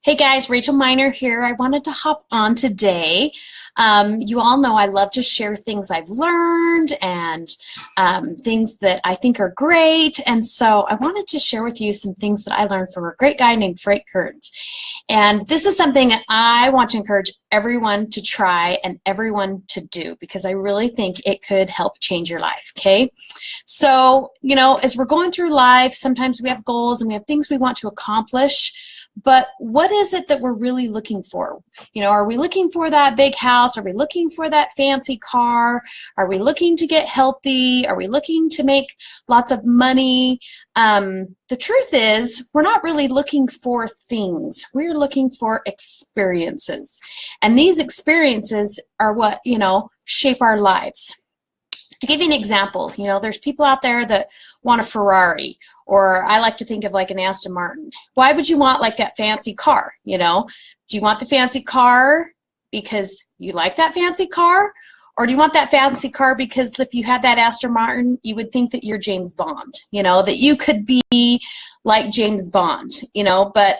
Hey guys, Rachel Miner here. I wanted to hop on today. You all know I love to share things I've learned and things that I think are great. And so I wanted to share with you some things that I learned from a great guy named Frank Kearns. And this is something that I want to encourage everyone to try and everyone to do because I really think it could help change your life, okay? So, as we're going through life, sometimes we have goals and we have things we want to accomplish. But what is it that we're really looking for? Are we looking for that big house? Are we looking for that fancy car? Are we looking to get healthy? Are we looking to make lots of money? The truth is, we're not really looking for things. We're looking for experiences. And these experiences are what, shape our lives. To give you an example, there's people out there that want a Ferrari, or I like to think of like an Aston Martin. Why would you want like that fancy car? Do you want the fancy car because you like that fancy car? Or do you want that fancy car because if you had that Aston Martin, you would think that you're James Bond, that you could be like James Bond, but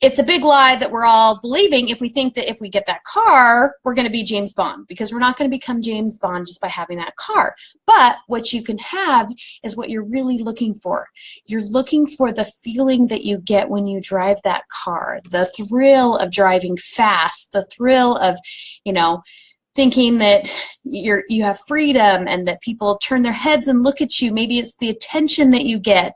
it's a big lie that we're all believing if we think that if we get that car, we're going to be James Bond, because we're not going to become James Bond just by having that car. But what you can have is what you're really looking for. You're looking for the feeling that you get when you drive that car, the thrill of driving fast, the thrill of, thinking that you have freedom and that people turn their heads and look at you. Maybe it's the attention that you get.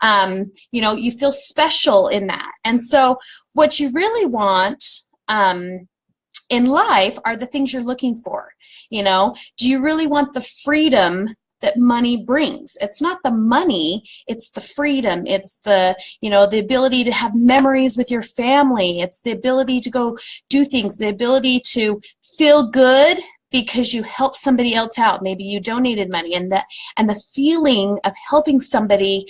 You feel special in that. And so what you really want in life are the things you're looking for. Do you really want the freedom that money brings? It's not the money, it's the freedom. It's the ability to have memories with your family. It's the ability to go do things, the ability to feel good because you helped somebody else out. Maybe you donated money, and the feeling of helping somebody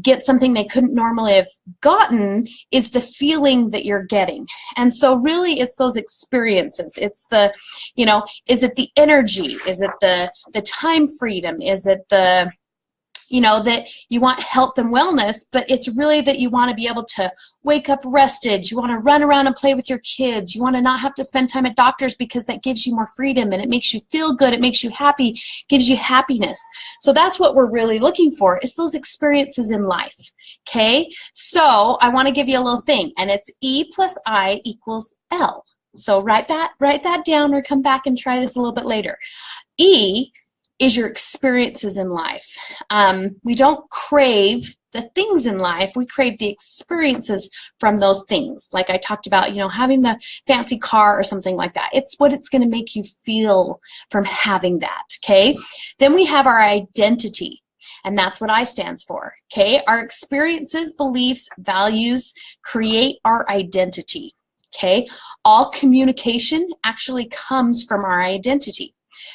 get something they couldn't normally have gotten is the feeling that you're getting. And so really it's those experiences. It's the, is it the energy? Is it the time freedom? Is it the, that you want health and wellness, but it's really that you want to be able to wake up rested. You want to run around and play with your kids. You want to not have to spend time at doctors because that gives you more freedom and it makes you feel good. It makes you happy, gives you happiness. So that's what we're really looking for, is those experiences in life. Okay, so I want to give you a little thing, and it's E plus I equals L. So write that down, or come back and try this a little bit later. E is your experiences in life. We don't crave the things in life, we crave the experiences from those things. Like I talked about, having the fancy car or something like that. It's what it's going to make you feel from having that, okay? Then we have our identity, and that's what I stands for, okay? Our experiences, beliefs, values create our identity, okay? All communication actually comes from our identity.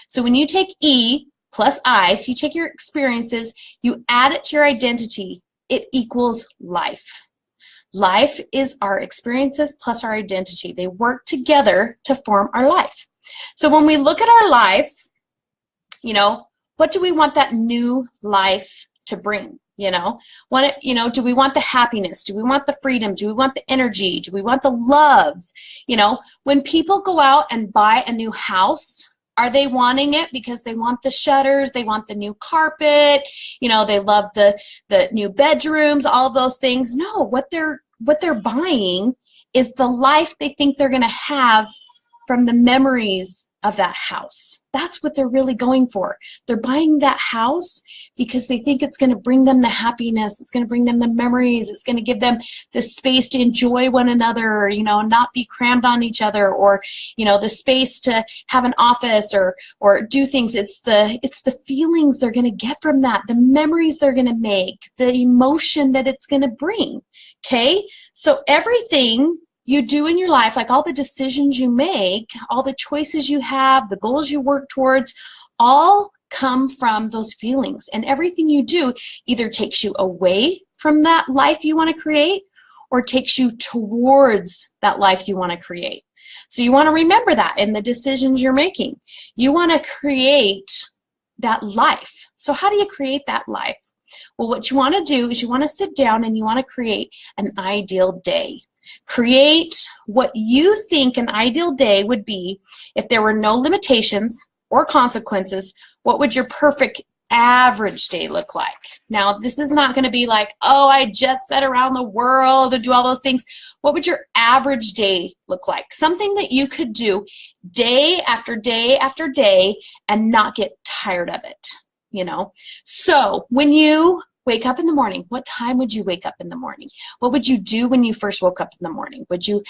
So when you take E plus I, so you take your experiences, you add it to your identity, it equals life. Life is our experiences plus our identity. They work together to form our life. So when we look at our life, what do we want that new life to bring? Do we want the happiness? Do we want the freedom? Do we want the energy? Do we want the love? When people go out and buy a new house, are they wanting it because they want the shutters, they want the new carpet, they love the new bedrooms, all those things? No, what they're buying is the life they think they're going to have from the memories of that house. That's what they're really going for. They're buying that house because they think it's going to bring them the happiness, it's going to bring them the memories, it's going to give them the space to enjoy one another, not be crammed on each other, or the space to have an office or do things. It's the feelings they're going to get from that, the memories they're going to make, the emotion that it's going to bring. Okay? So everything you do in your life, like all the decisions you make, all the choices you have, the goals you work towards, all come from those feelings. And everything you do either takes you away from that life you want to create or takes you towards that life you want to create. So you want to remember that in the decisions you're making. You want to create that life. So how do you create that life? Well, what you want to do is you want to sit down and you want to create an ideal day. Create what you think an ideal day would be if there were no limitations or consequences. What would your perfect average day look like? Now, this is not going to be like, oh, I jet set around the world and do all those things. What would your average day look like? Something that you could do day after day after day and not get tired of it, you know? So when you wake up in the morning, what time would you wake up in the morning? What would you do when you first woke up in the morning? Would you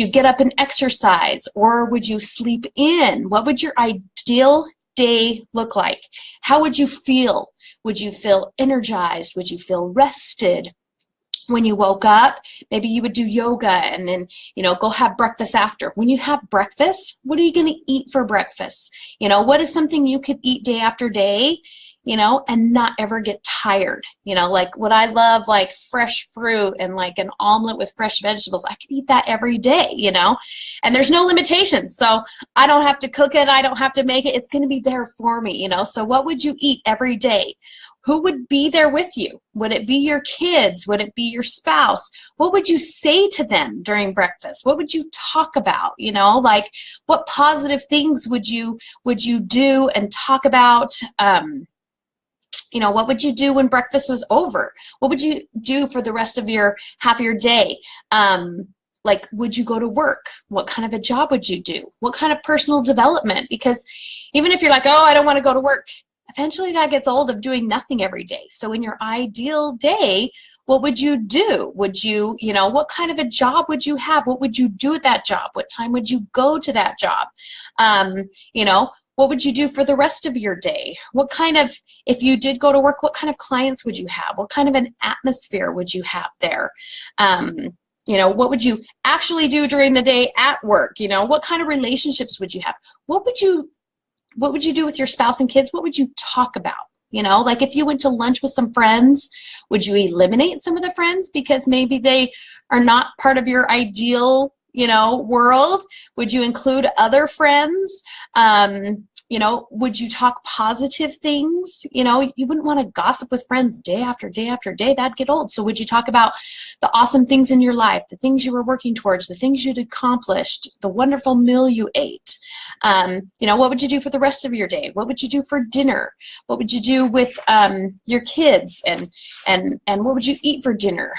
get up and exercise, or would you sleep in? What would your ideal day look like? How would you feel? Would you feel energized? Would you feel rested? When you woke up, maybe you would do yoga and then, you know, go have breakfast after. When you have breakfast, what are you going to eat for breakfast? You know, what is something you could eat day after day, you know, and not ever get tired? You know, like what I love, like fresh fruit and like an omelet with fresh vegetables. I could eat that every day, you know, and there's no limitations. So I don't have to cook it. I don't have to make it. It's going to be there for me, you know. So what would you eat every day? Who would be there with you? Would it be your kids? Would it be your spouse? What would you say to them during breakfast? What would you talk about? You know, like what positive things would you do and talk about? You know, what would you do when breakfast was over? What would you do for the rest of your half of your day? Like, would you go to work? What kind of a job would you do? What kind of personal development? Because even if you're like, oh, I don't want to go to work, eventually that gets old of doing nothing every day. So in your ideal day, what would you do? Would you, you know, what kind of a job would you have? What would you do at that job? What time would you go to that job? You know, what would you do for the rest of your day? What kind of, if you did go to work, what kind of clients would you have? What kind of an atmosphere would you have there? You know, what would you actually do during the day at work? You know, what kind of relationships would you have? What would you do with your spouse and kids? What would you talk about? You know, like if you went to lunch with some friends, would you eliminate some of the friends because maybe they are not part of your ideal, you know, world? Would you include other friends? You know, would you talk positive things? You know, you wouldn't want to gossip with friends day after day after day. That'd get old. So would you talk about the awesome things in your life, the things you were working towards, the things you'd accomplished, the wonderful meal you ate? You know, what would you do for the rest of your day? What would you do for dinner? What would you do with your kids? And what would you eat for dinner?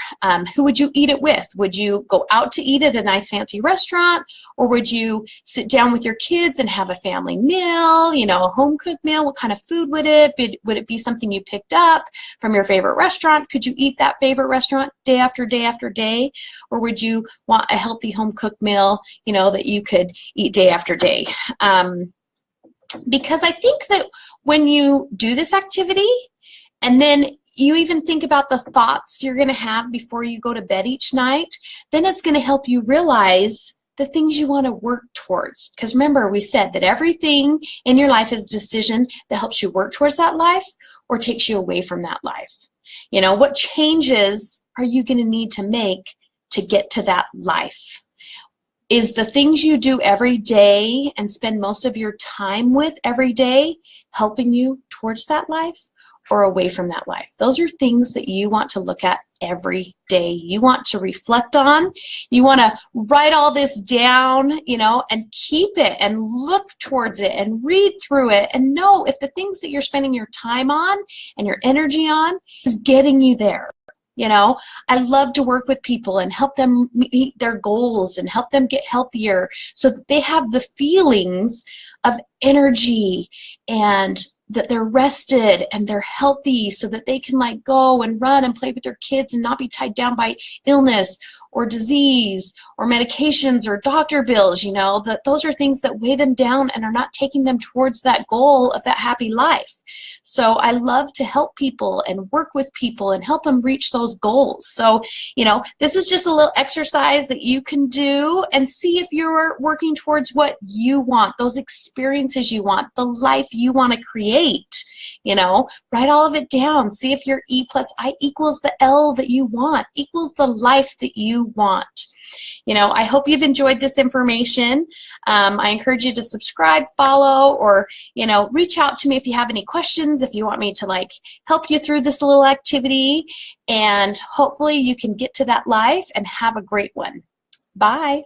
Who would you eat it with? Would you go out to eat at a nice fancy restaurant? Or would you sit down with your kids and have a family meal? You know, a home cooked meal? What kind of food would it be? Would it be something you picked up from your favorite restaurant? Could you eat that favorite restaurant day after day after day? Or would you want a healthy home cooked meal, you know, that you could eat day after day? Because I think that when you do this activity and then you even think about the thoughts you're going to have before you go to bed each night, then it's going to help you realize the things you want to work towards. Because remember, we said that everything in your life is a decision that helps you work towards that life or takes you away from that life. You know, what changes are you going to need to make to get to that life? Is the things you do every day and spend most of your time with every day helping you towards that life or away from that life? Those are things that you want to look at every day. You want to reflect on. You want to write all this down, you know, and keep it and look towards it and read through it and know if the things that you're spending your time on and your energy on is getting you there. You know, I love to work with people and help them meet their goals and help them get healthier so that they have the feelings of energy and that they're rested and they're healthy so that they can like go and run and play with their kids and not be tied down by illness or disease or medications or doctor bills. You know, that those are things that weigh them down and are not taking them towards that goal of that happy life. So I love to help people and work with people and help them reach those goals. So, you know, this is just a little exercise that you can do and see if you're working towards what you want, those experiences you want, the life you want to create. You know, write all of it down. See if your E plus I equals the L that you want, equals the life that you want. You know, I hope you've enjoyed this information. I encourage you to subscribe, follow, or, you know, reach out to me if you have any questions, if you want me to like help you through this little activity, and hopefully you can get to that life and have a great one. Bye.